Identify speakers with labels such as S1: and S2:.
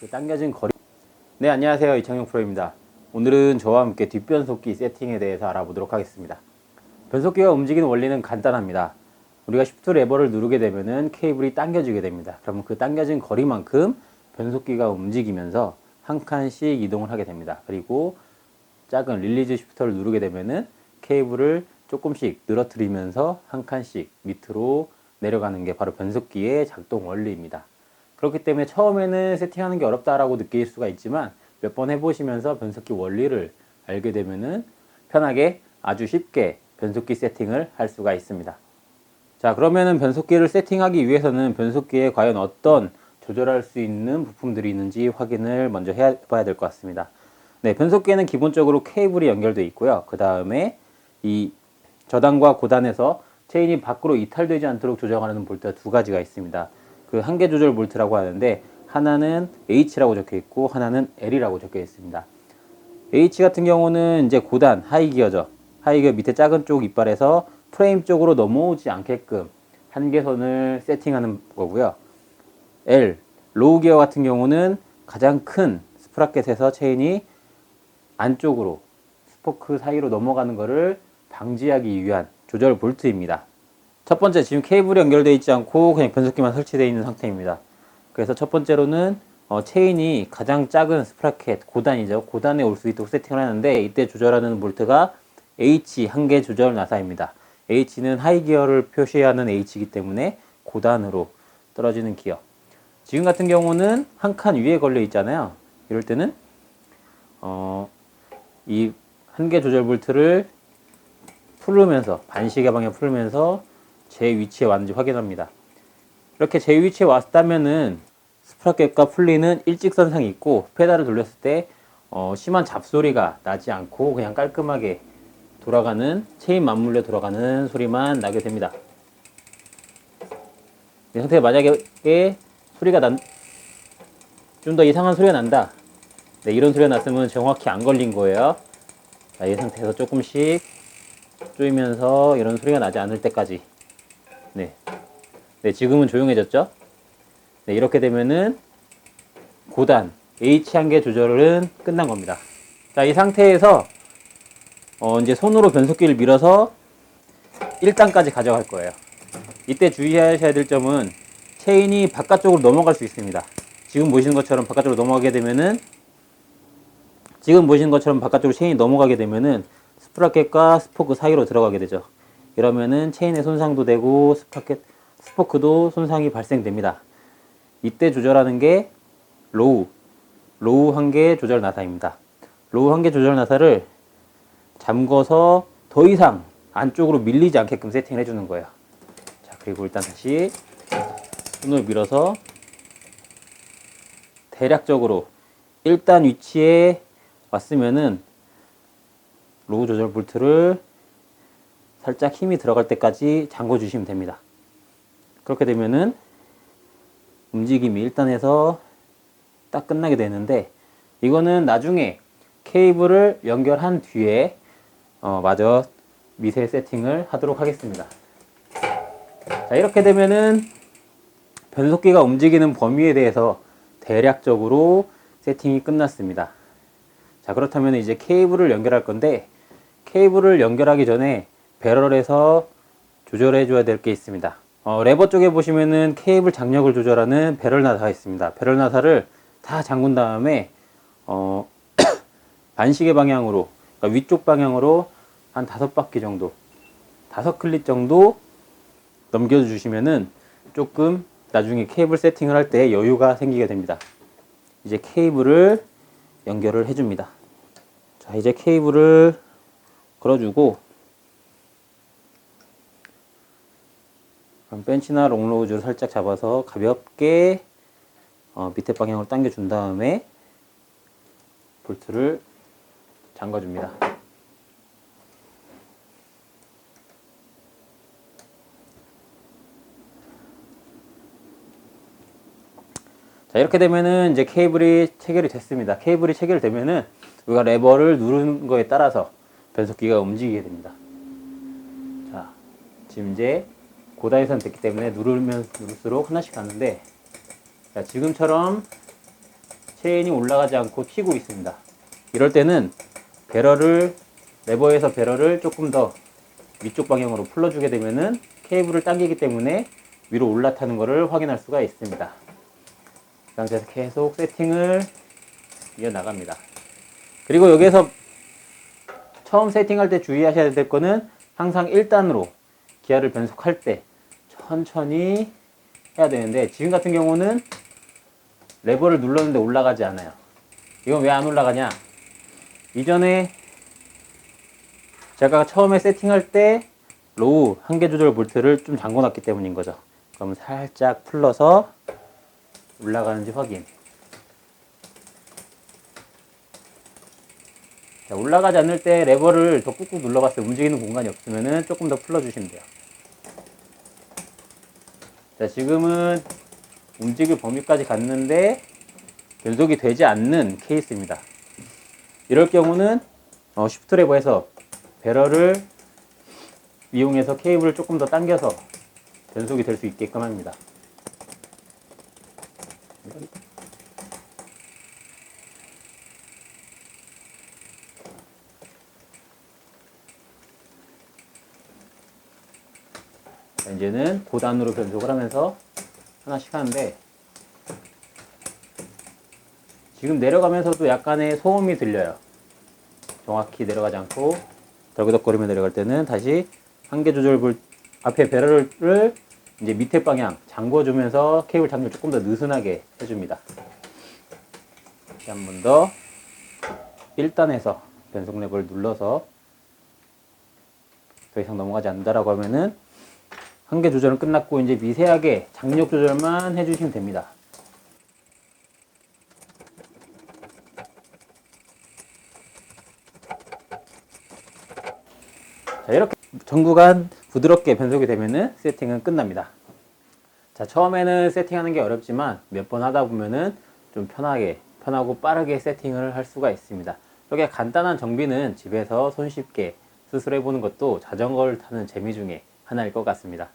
S1: 그 당겨진 거리. 네, 안녕하세요. 이창용 프로입니다. 오늘은 저와 함께 뒷변속기 세팅에 대해서 알아보도록 하겠습니다. 변속기가 움직이는 원리는 간단합니다. 우리가 시프트 레버를 누르게 되면은 케이블이 당겨지게 됩니다. 그러면 그 당겨진 거리만큼 변속기가 움직이면서 한 칸씩 이동을 하게 됩니다. 그리고 작은 릴리즈 시프터를 누르게 되면은 케이블을 조금씩 늘어뜨리면서 한 칸씩 밑으로 내려가는 게 바로 변속기의 작동 원리입니다. 그렇기 때문에 처음에는 세팅하는 게 어렵다라고 느낄 수가 있지만 몇 번 해보시면서 변속기 원리를 알게 되면은 편하게 아주 쉽게 변속기 세팅을 할 수가 있습니다. 자, 그러면은 변속기를 세팅하기 위해서는 변속기에 과연 어떤 조절할 수 있는 부품들이 있는지 확인을 먼저 해봐야 될 것 같습니다. 네, 변속기에는 기본적으로 케이블이 연결되어 있고요. 그 다음에 이 저단과 고단에서 체인이 밖으로 이탈되지 않도록 조정하는 볼트가 두 가지가 있습니다. 그 한계 조절 볼트라고 하는데 하나는 H라고 적혀 있고 하나는 L이라고 적혀 있습니다. H 같은 경우는 이제 고단, 하이기어죠. 하이기어 밑에 작은 쪽 이빨에서 프레임 쪽으로 넘어오지 않게끔 한계선을 세팅하는 거고요. L, 로우 기어 같은 경우는 가장 큰 스프라켓에서 체인이 안쪽으로 스포크 사이로 넘어가는 것을 방지하기 위한 조절 볼트입니다. 첫 번째, 지금 케이블이 연결되어 있지 않고 그냥 변속기만 설치되어 있는 상태입니다. 그래서 첫 번째로는 체인이 가장 작은 스프라켓, 고단이죠. 고단에 올 수 있도록 세팅을 하는데 이때 조절하는 볼트가 H 한계 조절 나사입니다. H는 하이 기어를 표시하는 H이기 때문에 고단으로 떨어지는 기어. 지금 같은 경우는 한 칸 위에 걸려 있잖아요. 이럴 때는 이 한계 조절 볼트를 풀면서 반시계 방향 풀면서 제 위치에 왔는지 확인합니다. 이렇게 제 위치에 왔다면은 스프라켓과 풀리는 일직선상이 있고 페달을 돌렸을 때 심한 잡소리가 나지 않고 그냥 깔끔하게 돌아가는 체인 맞물려 돌아가는 소리만 나게 됩니다. 이 상태에 만약에 소리가 좀 더 이상한 소리가 난다. 네, 이런 소리가 났으면 정확히 안 걸린 거예요. 자, 이 상태에서 조금씩 조이면서 이런 소리가 나지 않을 때까지. 네, 지금은 조용해졌죠? 네, 이렇게 되면은 고단 H 한계 조절은 끝난 겁니다. 자, 이 상태에서 이제 손으로 변속기를 밀어서 1단까지 가져갈 거예요. 이때 주의하셔야 될 점은 체인이 바깥쪽으로 넘어갈 수 있습니다. 지금 보시는 것처럼 바깥쪽으로 넘어가게 되면은 체인이 넘어가게 되면은 스프라켓과 스포크 사이로 들어가게 되죠. 이러면은 체인에 손상도 되고 스포크도 손상이 발생됩니다. 이때 조절하는 게 로우 한계 조절 나사입니다. 로우 한계 조절 나사를 잠궈서 더 이상 안쪽으로 밀리지 않게끔 세팅을 해주는 거예요. 자, 그리고 일단 다시 손을 밀어서 대략적으로 1단 위치에 왔으면은 로우 조절 볼트를 살짝 힘이 들어갈 때까지 잠궈 주시면 됩니다. 그렇게 되면은 움직임이 1단에서 딱 끝나게 되는데 이거는 나중에 케이블을 연결한 뒤에 마저 미세 세팅을 하도록 하겠습니다. 자, 이렇게 되면은 변속기가 움직이는 범위에 대해서 대략적으로 세팅이 끝났습니다. 자, 그렇다면 이제 케이블을 연결할 건데 케이블을 연결하기 전에 배럴에서 조절해 줘야 될 게 있습니다. 레버 쪽에 보시면은 케이블 장력을 조절하는 배럴 나사가 있습니다. 배럴 나사를 다 잠근 다음에 반시계 방향으로, 그러니까 위쪽 방향으로 한 5바퀴 정도, 5클릿 정도 넘겨주시면은 조금 나중에 케이블 세팅을 할 때 여유가 생기게 됩니다. 이제 케이블을 연결을 해줍니다. 자, 이제 케이블을 걸어주고 벤치나 롱로우즈를 살짝 잡아서 가볍게 밑에 방향으로 당겨준 다음에 볼트를 잠가줍니다. 자, 이렇게 되면은 이제 케이블이 체결이 됐습니다. 케이블이 체결되면은 우리가 레버를 누르는 거에 따라서 변속기가 움직이게 됩니다. 자, 지금 이제 고단이 됐기 때문에 누르면 누를수록 하나씩 가는데, 자, 지금처럼 체인이 올라가지 않고 튀고 있습니다. 이럴 때는 배럴을, 레버에서 배럴을 조금 더 위쪽 방향으로 풀어주게 되면은 케이블을 당기기 때문에 위로 올라타는 것을 확인할 수가 있습니다. 이 상태에서 계속 세팅을 이어나갑니다. 그리고 여기에서 처음 세팅할 때 주의하셔야 될 거는 항상 1단으로 기아를 변속할 때 천천히 해야 되는데, 지금 같은 경우는 레버를 눌렀는데 올라가지 않아요. 이건 왜 안 올라가냐? 이전에 제가 처음에 세팅할 때 로우 한계 조절 볼트를 좀 잠궈 놨기 때문인 거죠. 그럼 살짝 풀러서 올라가는지 확인. 자, 올라가지 않을 때 레버를 더 꾹꾹 눌러봤을 때 움직이는 공간이 없으면 조금 더 풀러주시면 돼요. 자, 지금은 움직일 범위까지 갔는데 변속이 되지 않는 케이스입니다. 이럴 경우는 쉬프트 레버에서 배럴을 이용해서 케이블을 조금 더 당겨서 변속이 될 수 있게끔 합니다. 자, 이제는 고단으로 변속을 하면서 하나씩 하는데, 지금 내려가면서도 약간의 소음이 들려요. 정확히 내려가지 않고 덜그덕거리며 내려갈 때는 다시 한계 조절 볼 앞에 배럴을 이제 밑에 방향 잠궈주면서 케이블 장렬 조금 더 느슨하게 해줍니다. 한 번 더 1단에서 변속 레버를 눌러서 더 이상 넘어가지 않는다라고 하면은 한계 조절은 끝났고 이제 미세하게 장력 조절만 해주시면 됩니다. 자, 이렇게 전 구간 부드럽게 변속이 되면은 세팅은 끝납니다. 자, 처음에는 세팅하는 게 어렵지만 몇 번 하다 보면은 좀 편하고 빠르게 세팅을 할 수가 있습니다. 이렇게 간단한 정비는 집에서 손쉽게 스스로 해보는 것도 자전거를 타는 재미 중에 하나일 것 같습니다.